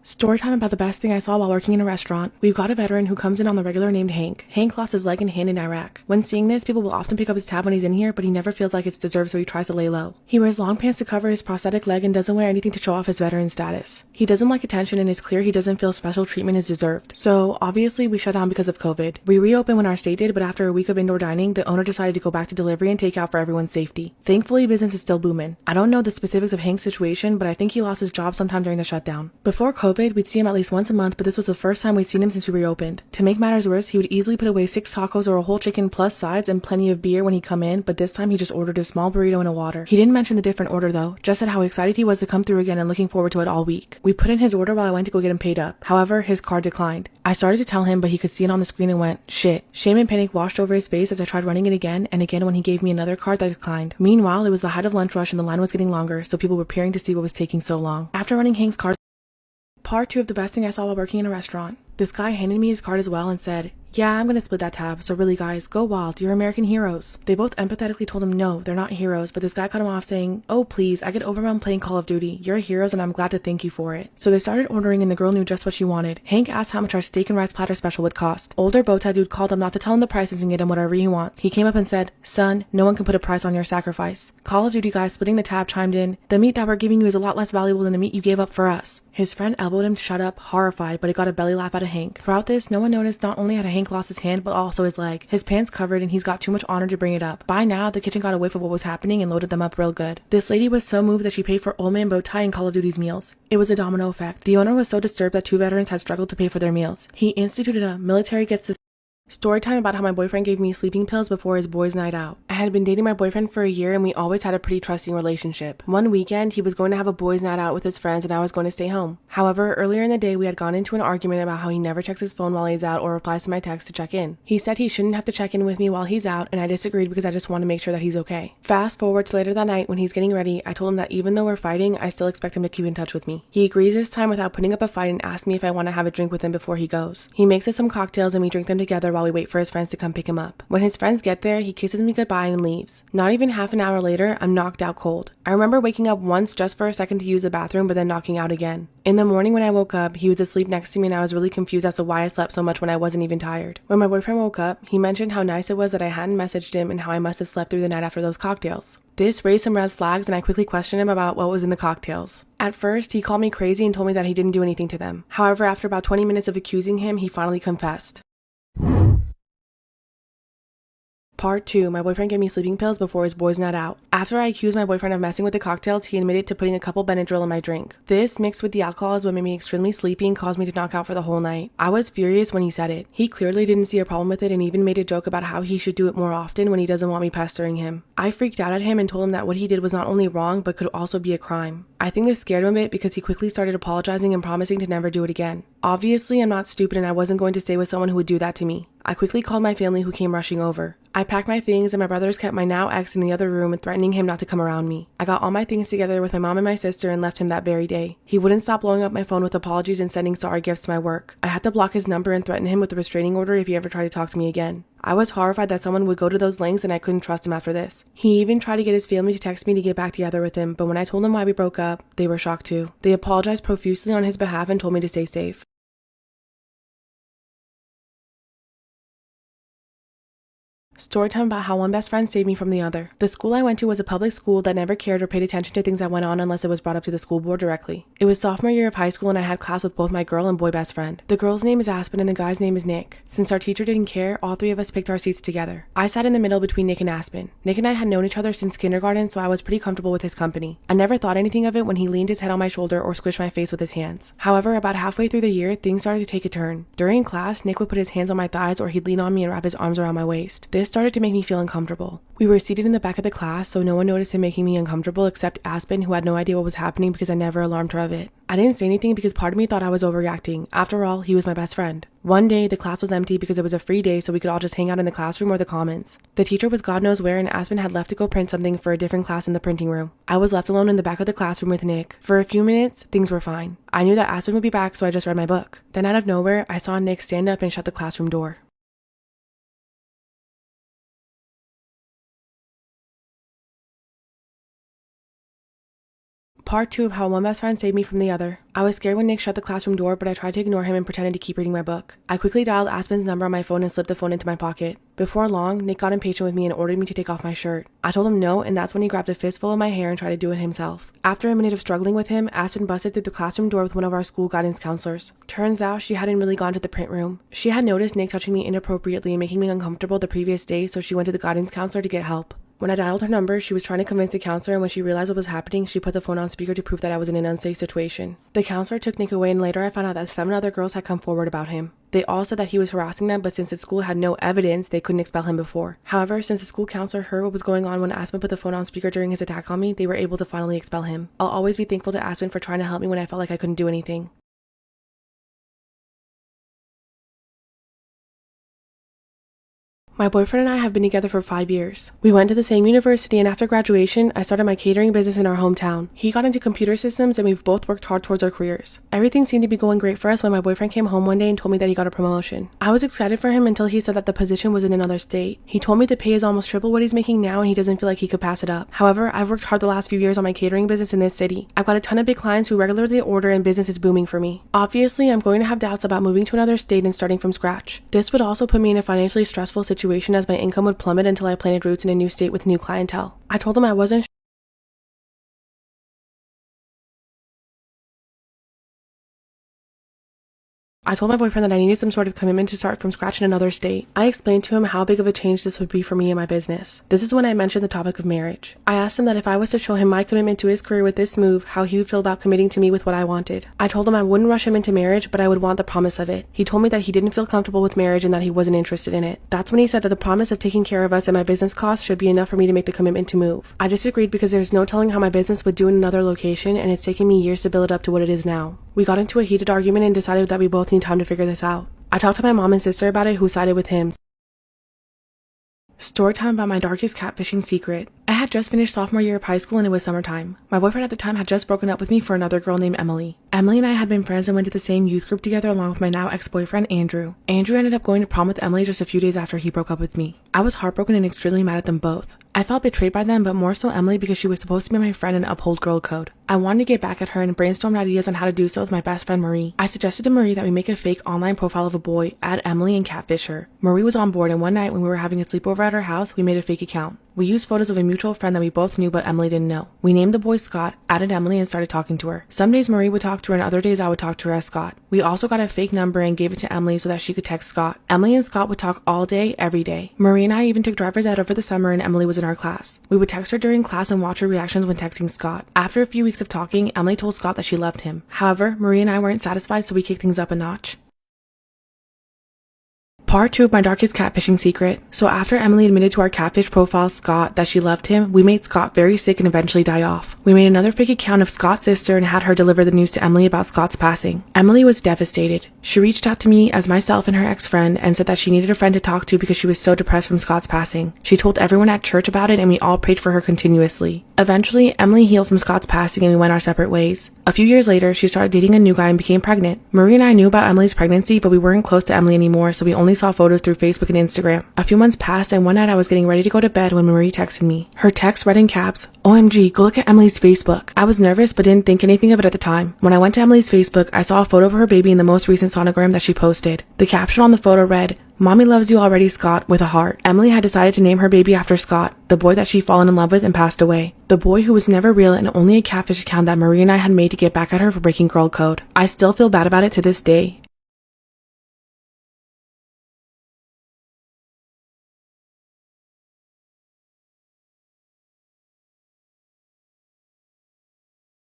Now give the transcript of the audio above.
Story time about the best thing I saw while working in a restaurant. We've got a veteran who comes in on the regular named Hank. Hank lost his leg and hand in Iraq. When seeing this, people will often pick up his tab when he's in here, but he never feels like it's deserved, so he tries to lay low. He wears long pants to cover his prosthetic leg and doesn't wear anything to show off his veteran status. He doesn't like attention and it's clear he doesn't feel special treatment is deserved. So, obviously, we shut down because of COVID. We reopened when our state did, but after a week of indoor dining, the owner decided to go back to delivery and takeout for everyone's safety. Thankfully, business is still booming. I don't know the specifics of Hank's situation, but I think he lost his job sometime during the shutdown. Before COVID, we'd see him at least once a month, but this was the first time we'd seen him since we reopened. To make matters worse, he would easily put away 6 tacos or a whole chicken plus sides and plenty of beer when he'd come in, but this time he just ordered a small burrito and a water. He didn't mention the different order though, just said how excited he was to come through again and looking forward to it all week. We put in his order while I went to go get him paid up. However, his card declined. I started to tell him, but he could see it on the screen and went, shit. Shame and panic washed over his face as I tried running it again and again when he gave me another card that declined. Meanwhile, it was the height of lunch rush and the line was getting longer, so people were peering to see what was taking so long. After running Hank's card, Part 2 of the best thing I saw while working in a restaurant. This guy handed me his card as well and said, yeah, I'm gonna split that tab, so really guys, go wild, you're American heroes. They both empathetically told him no, they're not heroes, but this guy cut him off saying, oh please, I get overwhelmed playing Call of Duty, you're heroes and I'm glad to thank you for it. So they started ordering and the girl knew just what she wanted. Hank asked how much our steak and rice platter special would cost. Older bow tie dude called him not to tell him the prices and get him whatever he wants. He came up and said, son, no one can put a price on your sacrifice. Call of Duty guy splitting the tab chimed in, the meat that we're giving you is a lot less valuable than the meat you gave up for us. His friend elbowed him to shut up, horrified, but it got a belly laugh out of Hank. Throughout this, no one noticed not only had Hank lost his hand, but also his leg. His pants covered and he's got too much honor to bring it up. By now, the kitchen got a whiff of what was happening and loaded them up real good. This lady was so moved that she paid for Old Man Bow Tie and Call of Duty's meals. It was a domino effect. The owner was so disturbed that 2 veterans had struggled to pay for their meals. He instituted a military gets the story time about how my boyfriend gave me sleeping pills before his boys' night out. I had been dating my boyfriend for a year and we always had a pretty trusting relationship. One weekend, he was going to have a boys' night out with his friends and I was going to stay home. However, earlier in the day, we had gone into an argument about how he never checks his phone while he's out or replies to my text to check in. He said he shouldn't have to check in with me while he's out and I disagreed because I just want to make sure that he's okay. Fast forward to later that night when he's getting ready, I told him that even though we're fighting, I still expect him to keep in touch with me. He agrees this time without putting up a fight and asks me if I want to have a drink with him before he goes. He makes us some cocktails and we drink them together while we wait for his friends to come pick him up. When his friends get there, he kisses me goodbye and leaves. Not even half an hour later, I'm knocked out cold. I remember waking up once just for a second to use the bathroom, but then knocking out again. In the morning when I woke up, he was asleep next to me and I was really confused as to why I slept so much when I wasn't even tired. When my boyfriend woke up, he mentioned how nice it was that I hadn't messaged him and how I must have slept through the night after those cocktails. This raised some red flags and I quickly questioned him about what was in the cocktails. At first, he called me crazy and told me that he didn't do anything to them. However, after about 20 minutes of accusing him, he finally confessed. Part 2. My boyfriend gave me sleeping pills before his boys' night out. After I accused my boyfriend of messing with the cocktails, he admitted to putting a couple Benadryl in my drink. This, mixed with the alcohol, is what made me extremely sleepy and caused me to knock out for the whole night. I was furious when he said it. He clearly didn't see a problem with it and even made a joke about how he should do it more often when he doesn't want me pestering him. I freaked out at him and told him that what he did was not only wrong, but could also be a crime. I think this scared him a bit because he quickly started apologizing and promising to never do it again. Obviously, I'm not stupid and I wasn't going to stay with someone who would do that to me. I quickly called my family who came rushing over. I packed my things and my brothers kept my now ex in the other room and threatening him not to come around me. I got all my things together with my mom and my sister and left him that very day. He wouldn't stop blowing up my phone with apologies and sending sorry gifts to my work. I had to block his number and threaten him with a restraining order if he ever tried to talk to me again. I was horrified that someone would go to those lengths and I couldn't trust him after this. He even tried to get his family to text me to get back together with him, but when I told them why we broke up, they were shocked too. They apologized profusely on his behalf and told me to stay safe. Storytime about how one best friend saved me from the other. The school I went to was a public school that never cared or paid attention to things that went on unless it was brought up to the school board directly. It was sophomore year of high school and I had class with both my girl and boy best friend. The girl's name is Aspen and the guy's name is Nick. Since our teacher didn't care, all 3 of us picked our seats together. I sat in the middle between Nick and Aspen. Nick and I had known each other since kindergarten, so I was pretty comfortable with his company. I never thought anything of it when he leaned his head on my shoulder or squished my face with his hands. However, about halfway through the year, things started to take a turn. During class, Nick would put his hands on my thighs or he'd lean on me and wrap his arms around my waist. This started to make me feel uncomfortable. We were seated in the back of the class, so no one noticed him making me uncomfortable except Aspen, who had no idea what was happening because I never alarmed her of it. I didn't say anything because part of me thought I was overreacting. After all, he was my best friend. One day, the class was empty because it was a free day, so we could all just hang out in the classroom or the commons. The teacher was God knows where, and Aspen had left to go print something for a different class in the printing room. I was left alone in the back of the classroom with Nick. For a few minutes, things were fine. I knew that Aspen would be back, so I just read my book. Then out of nowhere, I saw Nick stand up and shut the classroom door. Part 2 of how one best friend saved me from the other. I was scared when Nick shut the classroom door, but I tried to ignore him and pretended to keep reading my book. I quickly dialed Aspen's number on my phone and slipped the phone into my pocket. Before long, Nick got impatient with me and ordered me to take off my shirt. I told him no, and that's when he grabbed a fistful of my hair and tried to do it himself. After a minute of struggling with him, Aspen busted through the classroom door with one of our school guidance counselors. Turns out she hadn't really gone to the print room. She had noticed Nick touching me inappropriately and making me uncomfortable the previous day, so she went to the guidance counselor to get help. When I dialed her number, she was trying to convince the counselor, and when she realized what was happening, she put the phone on speaker to prove that I was in an unsafe situation. The counselor took Nick away, and later I found out that 7 other girls had come forward about him. They all said that he was harassing them, but since the school had no evidence, they couldn't expel him before. However, since the school counselor heard what was going on when Aspen put the phone on speaker during his attack on me, they were able to finally expel him. I'll always be thankful to Aspen for trying to help me when I felt like I couldn't do anything. My boyfriend and I have been together for 5 years. We went to the same university, and after graduation, I started my catering business in our hometown. He got into computer systems, and we've both worked hard towards our careers. Everything seemed to be going great for us when my boyfriend came home one day and told me that he got a promotion. I was excited for him until he said that the position was in another state. He told me the pay is almost triple what he's making now, and he doesn't feel like he could pass it up. However, I've worked hard the last few years on my catering business in this city. I've got a ton of big clients who regularly order, and business is booming for me. Obviously, I'm going to have doubts about moving to another state and starting from scratch. This would also put me in a financially stressful situation as my income would plummet until I planted roots in a new state with new clientele. I told him I wasn't I told my boyfriend that I needed some sort of commitment to start from scratch in another state. I explained to him how big of a change this would be for me and my business. This is when I mentioned the topic of marriage. I asked him that if I was to show him my commitment to his career with this move, how he would feel about committing to me with what I wanted. I told him I wouldn't rush him into marriage, but I would want the promise of it. He told me that he didn't feel comfortable with marriage and that he wasn't interested in it. That's when he said that the promise of taking care of us and my business costs should be enough for me to make the commitment to move. I disagreed because there's no telling how my business would do in another location, and it's taken me years to build it up to what it is now. We got into a heated argument and decided that we both need time to figure this out. I talked to my mom and sister about it, who sided with him. Storytime about my darkest catfishing secret. I had just finished sophomore year of high school and it was summertime. My boyfriend at the time had just broken up with me for another girl named Emily. Emily and I had been friends and went to the same youth group together along with my now ex-boyfriend Andrew. Andrew ended up going to prom with Emily just a few days after he broke up with me. I was heartbroken and extremely mad at them both. I felt betrayed by them, but more so Emily because she was supposed to be my friend and uphold girl code. I wanted to get back at her and brainstormed ideas on how to do so with my best friend Marie. I suggested to Marie that we make a fake online profile of a boy, add Emily, and catfish her. Marie was on board, and one night when we were having a sleepover at her house, we made a fake account. We used photos of a mutual friend that we both knew but Emily didn't know. We named the boy Scott, added Emily, and started talking to her. Some days Marie would talk to her and other days I would talk to her as Scott. We also got a fake number and gave it to Emily so that she could text Scott. Emily and Scott would talk all day, every day. Marie and I even took driver's ed over the summer and Emily was in our class. We would text her during class and watch her reactions when texting Scott. After a few weeks of talking, Emily told Scott that she loved him. However, Marie and I weren't satisfied, so we kicked things up a notch. Part 2 of my darkest catfishing secret. So after Emily admitted to our catfish profile, Scott, that she loved him, we made Scott very sick and eventually die off. We made another fake account of Scott's sister and had her deliver the news to Emily about Scott's passing. Emily was devastated. She reached out to me as myself and her ex-friend and said that she needed a friend to talk to because she was so depressed from Scott's passing. She told everyone at church about it and we all prayed for her continuously. Eventually, Emily healed from Scott's passing and we went our separate ways. A few years later, she started dating a new guy and became pregnant. Marie and I knew about Emily's pregnancy, but we weren't close to Emily anymore, so we only saw photos through Facebook and Instagram. A few months passed and one night I was getting ready to go to bed when Marie texted me. Her text read in caps, "OMG, go look at Emily's Facebook." I was nervous but didn't think anything of it at the time. When I went to Emily's Facebook, I saw a photo of her baby in the most recent sonogram that she posted. The caption on the photo read, "Mommy loves you already, Scott," with a heart. Emily had decided to name her baby after Scott, the boy that she'd fallen in love with and passed away. The boy who was never real and only a catfish account that Marie and I had made to get back at her for breaking girl code. I still feel bad about it to this day.